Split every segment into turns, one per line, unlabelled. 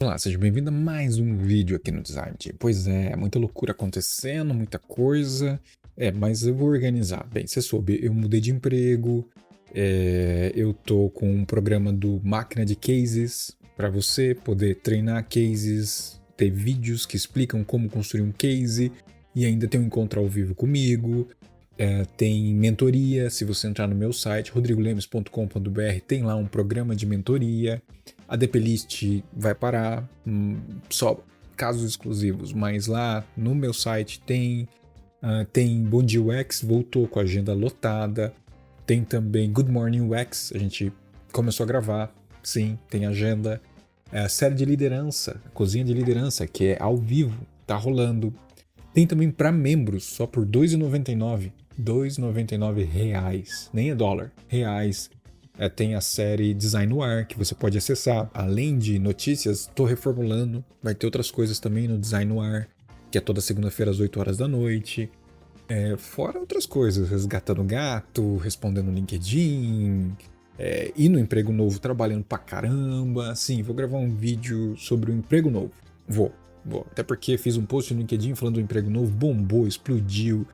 Olá, seja bem-vindo a mais um vídeo aqui no Design Team. Pois é, muita loucura acontecendo, muita coisa. Mas eu vou organizar. Bem, você soube, eu mudei de emprego, eu tô com um programa do Máquina de Cases para você poder treinar cases, ter vídeos que explicam como construir um case e ainda tem um encontro ao vivo comigo. Tem mentoria, se você entrar no meu site, rodrigolemes.com.br, tem lá um programa de mentoria. A DPList vai parar, só casos exclusivos, mas lá no meu site tem Bom Dia UX, voltou com a agenda lotada. Tem também Good Morning UX, a gente começou a gravar, sim, tem agenda. A série de liderança, Cozinha de Liderança, que é ao vivo, tá rolando. Tem também para membros, só por R$ 2,99. R$ 2,99 reais, nem é dólar, reais. Tem a série Design no Ar, que você pode acessar. Além de notícias, estou reformulando. Vai ter outras coisas também no Design no Ar, que é toda segunda-feira às 8 horas da noite. Fora outras coisas, resgatando gato, respondendo no LinkedIn, ir no emprego novo, trabalhando pra caramba. Sim, vou gravar um vídeo sobre o emprego novo. Vou. Até porque fiz um post no LinkedIn falando do emprego novo, bombou, explodiu.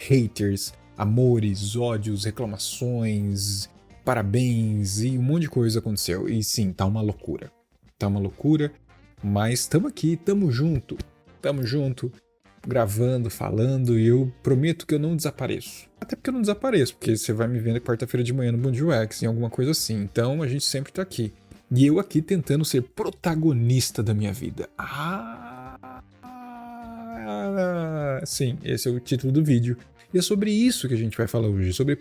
Haters, amores, ódios, reclamações, parabéns e um monte de coisa aconteceu. E sim, tá uma loucura. Tá uma loucura, mas tamo aqui, tamo junto, gravando, falando, e eu prometo que eu não desapareço. Até porque eu não desapareço, porque você vai me vendo quarta-feira de manhã no Bom Dia UX, em alguma coisa assim. Então a gente sempre tá aqui. E eu aqui tentando ser protagonista da minha vida. Sim, esse é o título do vídeo. E é sobre isso que a gente vai falar hoje, sobre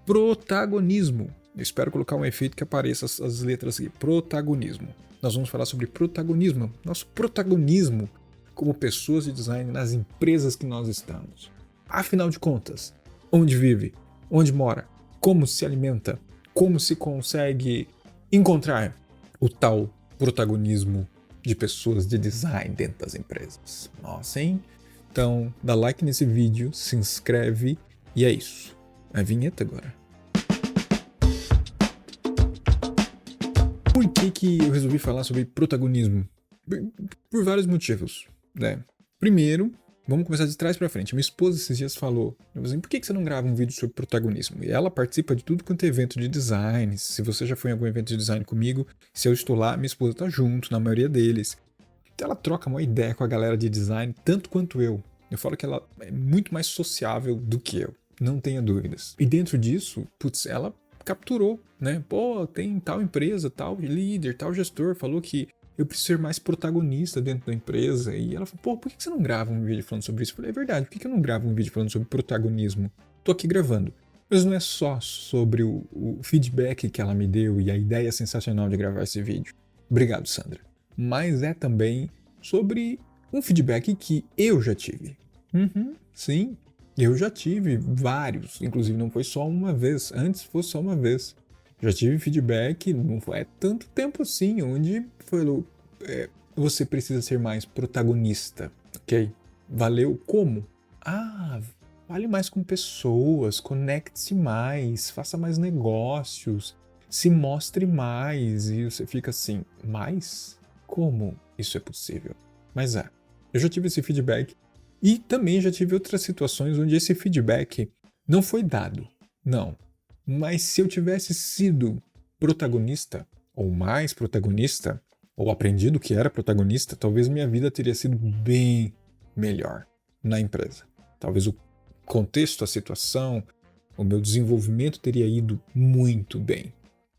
protagonismo. Eu espero colocar um efeito que apareça as letras aqui. Protagonismo. Nós vamos falar sobre protagonismo, nosso protagonismo como pessoas de design nas empresas que nós estamos. Afinal de contas, onde vive, onde mora, como se alimenta, como se consegue encontrar o tal protagonismo de pessoas de design dentro das empresas. Nossa, hein? Então, dá like nesse vídeo, se inscreve e é isso. A vinheta agora. Por que eu resolvi falar sobre protagonismo? Por vários motivos, né? Primeiro, vamos começar de trás para frente. Minha esposa esses dias falou, assim, por que você não grava um vídeo sobre protagonismo? E ela participa de tudo quanto é evento de design. Se você já foi em algum evento de design comigo, se eu estou lá, minha esposa tá junto, na maioria deles. Então ela troca uma ideia com a galera de design, tanto quanto eu. Eu falo que ela é muito mais sociável do que eu, não tenha dúvidas. E dentro disso, putz, ela capturou, né? Pô, tem tal empresa, tal líder, tal gestor, falou que eu preciso ser mais protagonista dentro da empresa. E ela falou, pô, por que você não grava um vídeo falando sobre isso? Eu falei, é verdade, por que eu não gravo um vídeo falando sobre protagonismo? Tô aqui gravando. Mas não é só sobre o feedback que ela me deu e a ideia sensacional de gravar esse vídeo. Obrigado, Sandra. Mas é também sobre um feedback que eu já tive. Sim, eu já tive vários, inclusive não foi só uma vez, antes foi só uma vez. Já tive feedback, não foi tanto tempo assim, onde falou, você precisa ser mais protagonista, ok? Valeu como? Fale mais com pessoas, conecte-se mais, faça mais negócios, se mostre mais, e você fica assim, mais? Como isso é possível? Mas eu já tive esse feedback e também já tive outras situações onde esse feedback não foi dado, não. Mas se eu tivesse sido protagonista, ou mais protagonista, ou aprendido que era protagonista, talvez minha vida teria sido bem melhor na empresa. Talvez o contexto, a situação, o meu desenvolvimento teria ido muito bem.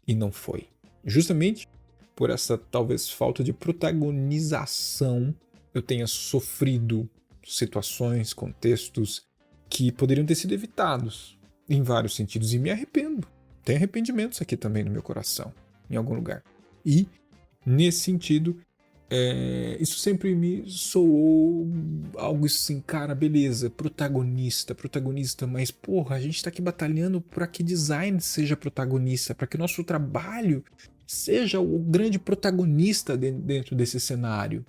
E não foi. Justamente por essa talvez falta de protagonização, eu tenha sofrido situações, contextos que poderiam ter sido evitados em vários sentidos e me arrependo. Tem arrependimentos aqui também no meu coração, em algum lugar. E, nesse sentido, isso sempre me soou algo assim, cara, beleza, protagonista, mas porra, a gente tá aqui batalhando para que design seja protagonista, para que nosso trabalho seja o grande protagonista dentro desse cenário.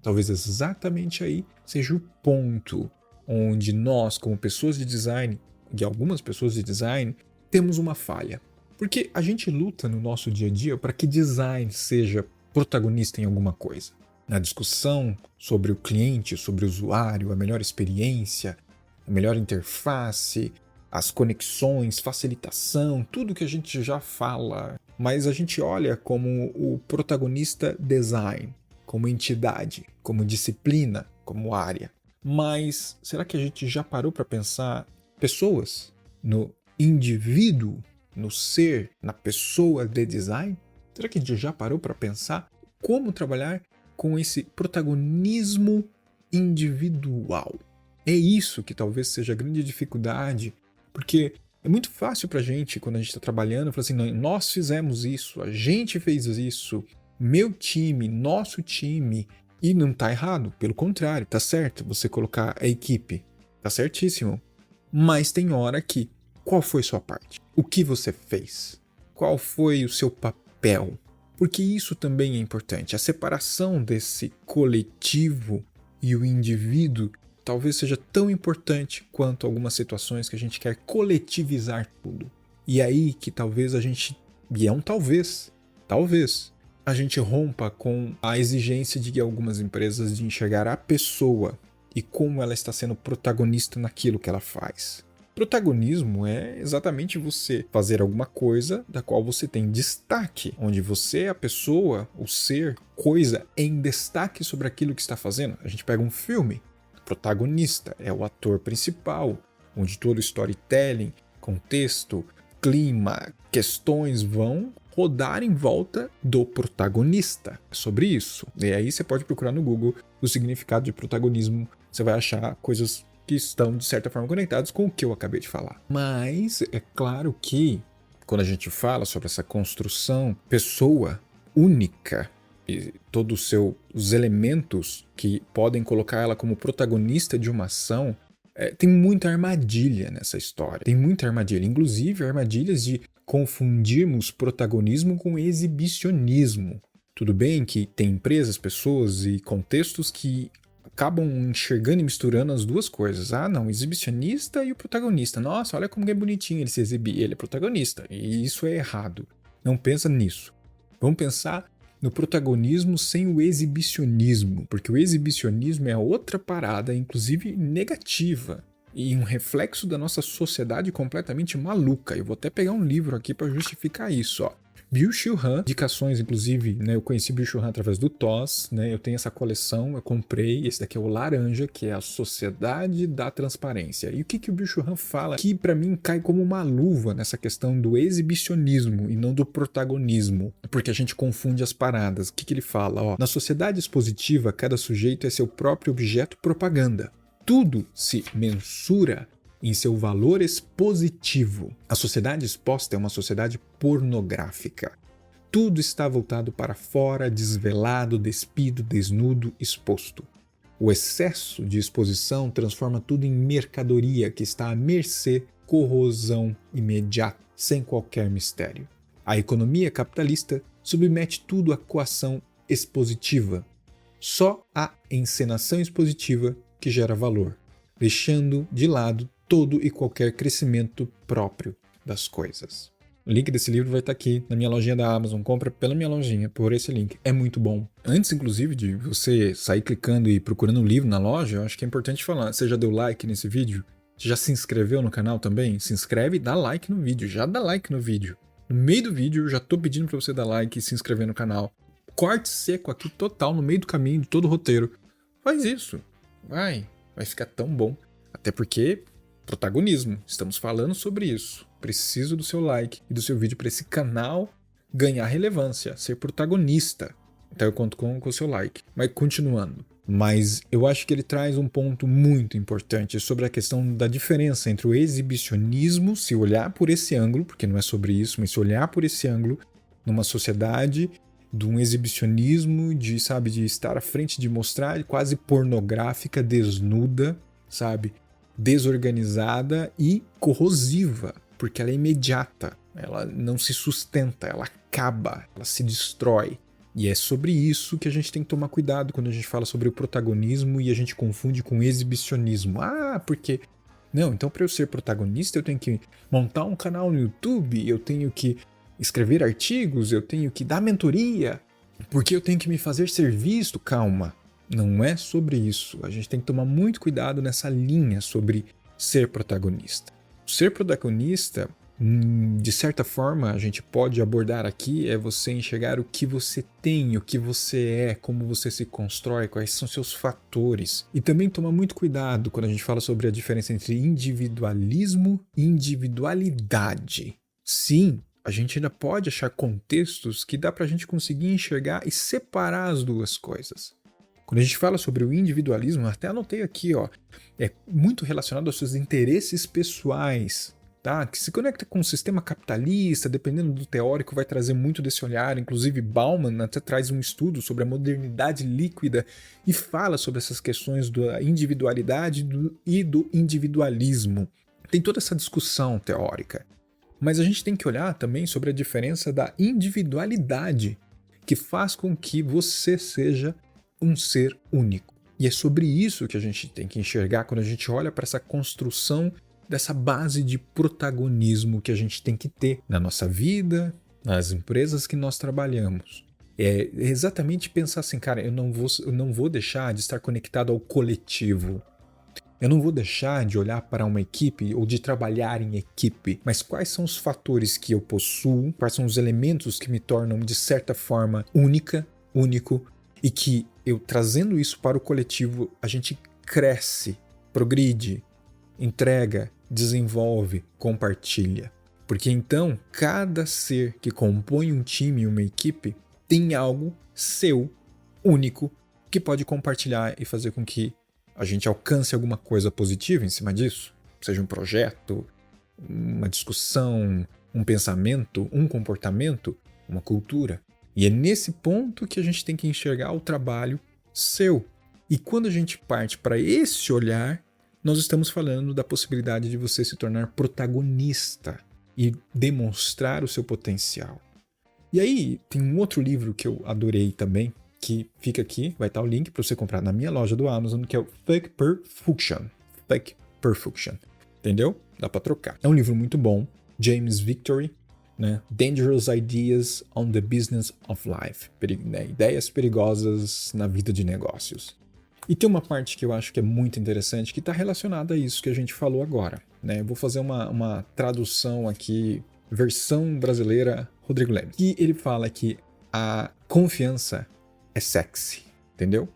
Talvez exatamente aí seja o ponto onde nós, como pessoas de design, e algumas pessoas de design, temos uma falha. Porque a gente luta no nosso dia a dia para que design seja protagonista em alguma coisa. Na discussão sobre o cliente, sobre o usuário, a melhor experiência, a melhor interface, as conexões, facilitação, tudo que a gente já fala, mas a gente olha como o protagonista design, como entidade, como disciplina, como área. Mas será que a gente já parou para pensar pessoas, no indivíduo, no ser, na pessoa de design? Será que a gente já parou para pensar como trabalhar com esse protagonismo individual? É isso que talvez seja a grande dificuldade, porque é muito fácil pra gente, quando a gente está trabalhando, falar assim, nós fizemos isso, a gente fez isso, meu time, nosso time, e não tá errado, pelo contrário, tá certo você colocar a equipe, tá certíssimo. Mas tem hora que, qual foi sua parte? O que você fez? Qual foi o seu papel? Porque isso também é importante, a separação desse coletivo e o indivíduo talvez seja tão importante quanto algumas situações que a gente quer coletivizar tudo. E aí que talvez a gente, e é um talvez, a gente rompa com a exigência de algumas empresas de enxergar a pessoa e como ela está sendo protagonista naquilo que ela faz. Protagonismo é exatamente você fazer alguma coisa da qual você tem destaque, onde você é a pessoa, o ser, coisa em destaque sobre aquilo que está fazendo. A gente pega um filme, protagonista é o ator principal, onde todo o storytelling, contexto, clima, questões vão rodar em volta do protagonista. É sobre isso. E aí você pode procurar no Google o significado de protagonismo, você vai achar coisas que estão de certa forma conectadas com o que eu acabei de falar. Mas é claro que quando a gente fala sobre essa construção pessoa única, e todos os elementos que podem colocar ela como protagonista de uma ação, tem muita armadilha nessa história. Tem muita armadilha, inclusive armadilhas de confundirmos protagonismo com exibicionismo. Tudo bem que tem empresas, pessoas e contextos que acabam enxergando e misturando as duas coisas. Ah, não, o exibicionista e o protagonista. Nossa, olha como é bonitinho ele se exibir. Ele é protagonista. E isso é errado. Não pensa nisso. Vamos pensar no protagonismo sem o exibicionismo, porque o exibicionismo é outra parada, inclusive negativa, e um reflexo da nossa sociedade completamente maluca. Eu vou até pegar um livro aqui para justificar isso, ó. Byung-Chul Han, indicações, inclusive, né, eu conheci Byung-Chul Han através do TOS, né, eu tenho essa coleção, eu comprei, esse daqui é o laranja, que é a Sociedade da Transparência. E o que o Byung-Chul Han fala, que para mim cai como uma luva nessa questão do exibicionismo e não do protagonismo, porque a gente confunde as paradas. O que ele fala? Ó, na sociedade expositiva, cada sujeito é seu próprio objeto propaganda. Tudo se mensura em seu valor expositivo. A sociedade exposta é uma sociedade pornográfica. Tudo está voltado para fora, desvelado, despido, desnudo, exposto. O excesso de exposição transforma tudo em mercadoria que está à mercê, corrosão imediata, sem qualquer mistério. A economia capitalista submete tudo à coação expositiva. Só a encenação expositiva que gera valor, deixando de lado todo e qualquer crescimento próprio das coisas. O link desse livro vai estar aqui na minha lojinha da Amazon. Compra pela minha lojinha, por esse link. É muito bom. Antes, inclusive, de você sair clicando e procurando um livro na loja, eu acho que é importante falar. Você já deu like nesse vídeo? Você já se inscreveu no canal também? Se inscreve e dá like no vídeo. Já dá like no vídeo. No meio do vídeo, eu já tô pedindo para você dar like e se inscrever no canal. Corte seco aqui total, no meio do caminho de todo o roteiro. Faz isso. Vai ficar tão bom. Até porque protagonismo, estamos falando sobre isso. Preciso do seu like e do seu vídeo para esse canal ganhar relevância, ser protagonista. Então eu conto com o seu like. Mas continuando. Mas eu acho que ele traz um ponto muito importante sobre a questão da diferença entre o exibicionismo, se olhar por esse ângulo, porque não é sobre isso, mas se olhar por esse ângulo, numa sociedade de um exibicionismo, de estar à frente, de mostrar quase pornográfica, desnuda, desorganizada e corrosiva, porque ela é imediata, ela não se sustenta, ela acaba, ela se destrói. E é sobre isso que a gente tem que tomar cuidado quando a gente fala sobre o protagonismo e a gente confunde com exibicionismo. Ah, porque... Não, então para eu ser protagonista eu tenho que montar um canal no YouTube, eu tenho que escrever artigos, eu tenho que dar mentoria. Porque eu tenho que me fazer ser visto? Calma, não é sobre isso. A gente tem que tomar muito cuidado nessa linha sobre ser protagonista. Ser protagonista, de certa forma, a gente pode abordar aqui é você enxergar o que você tem, o que você é, como você se constrói, quais são seus fatores. E também tomar muito cuidado quando a gente fala sobre a diferença entre individualismo e individualidade. Sim, a gente ainda pode achar contextos que dá pra gente conseguir enxergar e separar as duas coisas. Quando a gente fala sobre o individualismo, até anotei aqui, ó, é muito relacionado aos seus interesses pessoais, tá? Que se conecta com o sistema capitalista, dependendo do teórico, vai trazer muito desse olhar. Inclusive, Bauman até traz um estudo sobre a modernidade líquida e fala sobre essas questões da individualidade e do individualismo. Tem toda essa discussão teórica. Mas a gente tem que olhar também sobre a diferença da individualidade, que faz com que você seja um ser único. E é sobre isso que a gente tem que enxergar quando a gente olha para essa construção dessa base de protagonismo que a gente tem que ter na nossa vida, nas empresas que nós trabalhamos. É exatamente pensar assim, cara, eu não vou deixar de estar conectado ao coletivo. Eu não vou deixar de olhar para uma equipe ou de trabalhar em equipe, mas quais são os fatores que eu possuo, quais são os elementos que me tornam de certa forma único, e que eu trazendo isso para o coletivo, a gente cresce, progride, entrega, desenvolve, compartilha. Porque então, cada ser que compõe um time e uma equipe tem algo seu, único, que pode compartilhar e fazer com que a gente alcance alguma coisa positiva em cima disso. Seja um projeto, uma discussão, um pensamento, um comportamento, uma cultura. E é nesse ponto que a gente tem que enxergar o trabalho seu. E quando a gente parte para esse olhar, nós estamos falando da possibilidade de você se tornar protagonista e demonstrar o seu potencial. E aí, tem um outro livro que eu adorei também, que fica aqui, vai estar o link para você comprar na minha loja do Amazon, que é o Fake Perfection. Fake Perfection. Entendeu? Dá para trocar. É um livro muito bom. James Victory, né? Dangerous Ideas on the Business of Life. Ideias perigosas na vida de negócios. E tem uma parte que eu acho que é muito interessante que está relacionada a isso que a gente falou agora, né? Eu vou fazer uma tradução aqui, versão brasileira, Rodrigo Leme. E ele fala que a confiança é sexy, entendeu?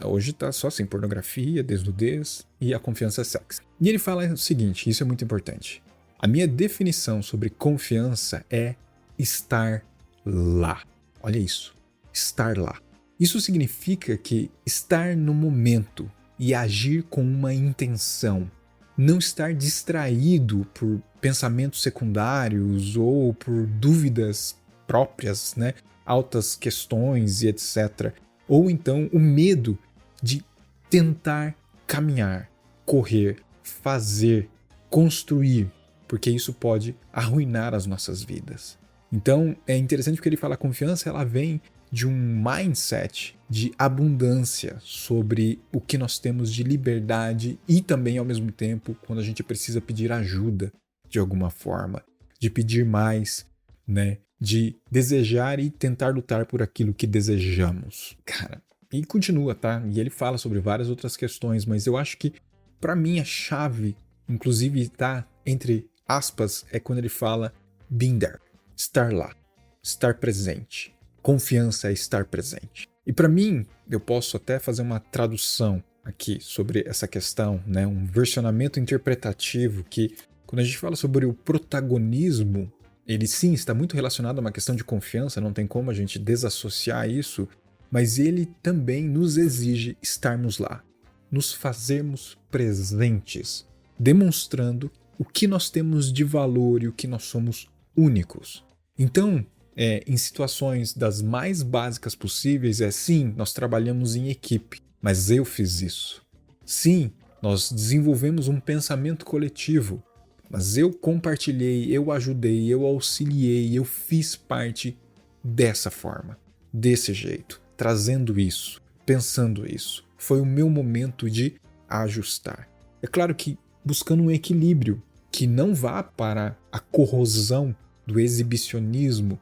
Hoje tá só assim, pornografia, desnudez e a confiança é sexy. E ele fala o seguinte, isso é muito importante. A minha definição sobre confiança é estar lá. Olha isso, estar lá. Isso significa que estar no momento e agir com uma intenção. Não estar distraído por pensamentos secundários ou por dúvidas próprias, né? Altas questões e etc. Ou então o medo de tentar caminhar, correr, fazer, construir, porque isso pode arruinar as nossas vidas. Então é interessante porque ele fala que a confiança ela vem de um mindset de abundância sobre o que nós temos de liberdade e também ao mesmo tempo quando a gente precisa pedir ajuda de alguma forma, de pedir mais, né? De desejar e tentar lutar por aquilo que desejamos. Cara, e continua, tá? E ele fala sobre várias outras questões, mas eu acho que, para mim, a chave, inclusive, tá entre aspas, é quando ele fala being there, estar lá, estar presente. Confiança é estar presente. E para mim, eu posso até fazer uma tradução aqui sobre essa questão, né? Um versionamento interpretativo que, quando a gente fala sobre o protagonismo, ele sim está muito relacionado a uma questão de confiança, não tem como a gente desassociar isso, mas ele também nos exige estarmos lá, nos fazermos presentes, demonstrando o que nós temos de valor e o que nós somos únicos. Então, em situações das mais básicas possíveis, sim, nós trabalhamos em equipe, mas eu fiz isso. Sim, nós desenvolvemos um pensamento coletivo, mas eu compartilhei, eu ajudei, eu auxiliei, eu fiz parte dessa forma, desse jeito, trazendo isso, pensando isso. Foi o meu momento de ajustar. É claro que buscando um equilíbrio que não vá para a corrosão do exibicionismo,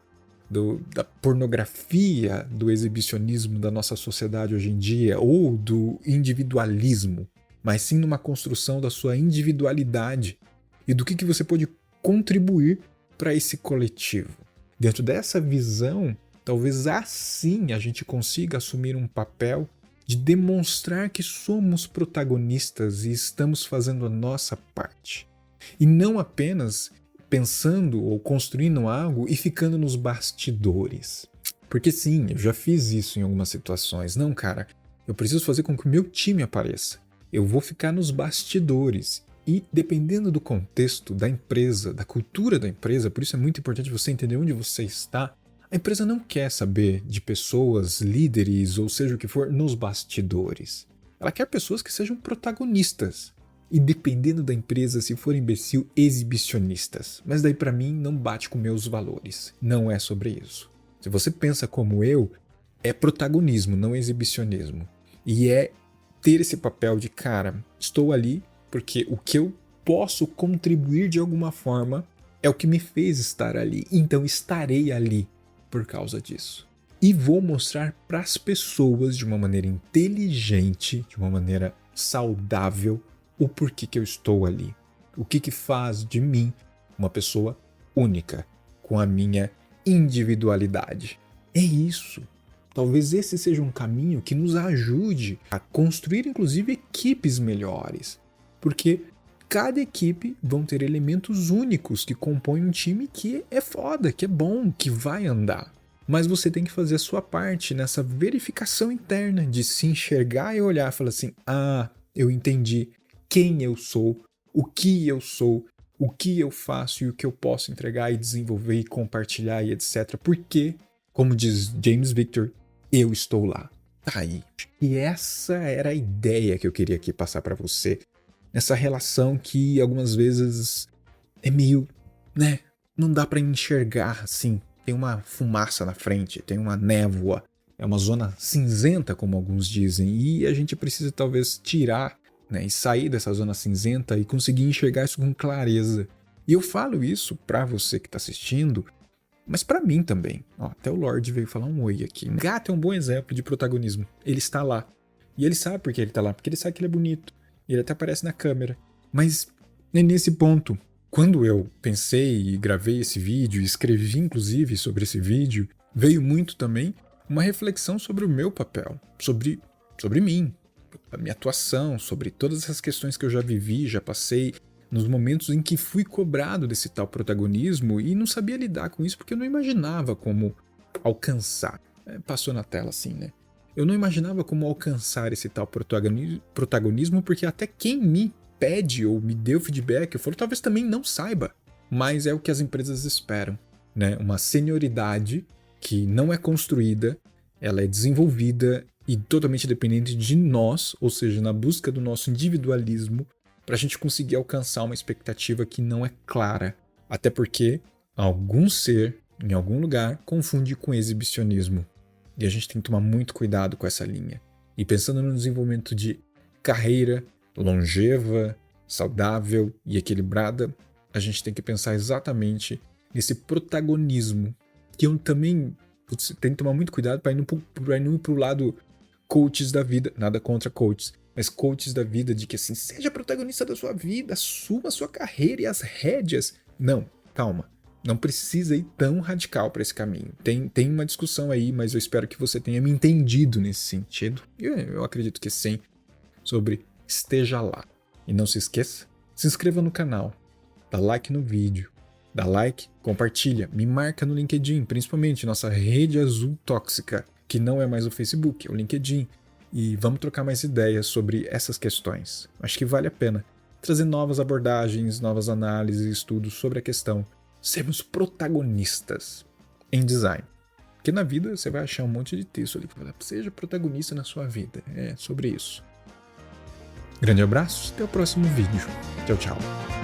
da pornografia, do exibicionismo da nossa sociedade hoje em dia, ou do individualismo, mas sim numa construção da sua individualidade e do que você pode contribuir para esse coletivo. Dentro dessa visão, talvez assim a gente consiga assumir um papel de demonstrar que somos protagonistas e estamos fazendo a nossa parte. E não apenas pensando ou construindo algo e ficando nos bastidores. Porque sim, eu já fiz isso em algumas situações. Não, cara, eu preciso fazer com que o meu time apareça. Eu vou ficar nos bastidores. E dependendo do contexto da empresa, da cultura da empresa, por isso é muito importante você entender onde você está, a empresa não quer saber de pessoas, líderes, ou seja o que for, nos bastidores. Ela quer pessoas que sejam protagonistas. E dependendo da empresa, se for imbecil, exibicionistas. Mas daí pra mim não bate com meus valores. Não é sobre isso. Se você pensa como eu, é protagonismo, não exibicionismo. E é ter esse papel de, cara, estou ali porque o que eu posso contribuir de alguma forma é o que me fez estar ali. Então estarei ali por causa disso. E vou mostrar para as pessoas de uma maneira inteligente, de uma maneira saudável, o porquê que eu estou ali. O que faz de mim uma pessoa única, com a minha individualidade. É isso. Talvez esse seja um caminho que nos ajude a construir, inclusive, equipes melhores. Porque cada equipe vão ter elementos únicos que compõem um time que é foda, que é bom, que vai andar. Mas você tem que fazer a sua parte nessa verificação interna de se enxergar e olhar e falar assim, eu entendi quem eu sou, o que eu faço e o que eu posso entregar e desenvolver e compartilhar e etc. Porque, como diz James Victor, eu estou lá. Tá aí. E essa era a ideia que eu queria aqui passar para você. Essa relação que algumas vezes é meio, não dá para enxergar assim. Tem uma fumaça na frente, tem uma névoa, é uma zona cinzenta, como alguns dizem, e a gente precisa talvez tirar, e sair dessa zona cinzenta e conseguir enxergar isso com clareza. E eu falo isso para você que está assistindo, mas para mim também. Até o Lorde veio falar um oi aqui. Gato é um bom exemplo de protagonismo. Ele está lá. E ele sabe por que ele está lá, porque ele sabe que ele é bonito. E ele até aparece na câmera. Mas é nesse ponto. Quando eu pensei e gravei esse vídeo, e escrevi inclusive sobre esse vídeo, veio muito também uma reflexão sobre o meu papel, sobre mim, a minha atuação, sobre todas essas questões que eu já vivi, já passei, nos momentos em que fui cobrado desse tal protagonismo e não sabia lidar com isso porque eu não imaginava como alcançar. Passou na tela assim, né? Eu não imaginava como alcançar esse tal protagonismo porque até quem me pede ou me deu feedback, eu falo, talvez também não saiba, mas é o que as empresas esperam, né? Uma senioridade que não é construída, ela é desenvolvida e totalmente dependente de nós, ou seja, na busca do nosso individualismo, para a gente conseguir alcançar uma expectativa que não é clara. Até porque algum ser, em algum lugar, confunde com exibicionismo. E a gente tem que tomar muito cuidado com essa linha. E pensando no desenvolvimento de carreira longeva, saudável e equilibrada, a gente tem que pensar exatamente nesse protagonismo, que eu também tenho que tomar muito cuidado para não ir para o lado coaches da vida, nada contra coaches, mas coaches da vida de que assim, seja protagonista da sua vida, assuma a sua carreira e as rédeas. Não, calma. Não precisa ir tão radical para esse caminho. Tem uma discussão aí, mas eu espero que você tenha me entendido nesse sentido. Eu acredito que sim, sobre esteja lá. E não se esqueça, se inscreva no canal, dá like no vídeo, dá like, compartilha, me marca no LinkedIn, principalmente nossa rede azul tóxica, que não é mais o Facebook, é o LinkedIn. E vamos trocar mais ideias sobre essas questões. Acho que vale a pena trazer novas abordagens, novas análises e estudos sobre a questão sermos protagonistas em design. Porque na vida você vai achar um monte de texto ali que fala, seja protagonista na sua vida. É sobre isso. Grande abraço, até o próximo vídeo. Tchau, tchau.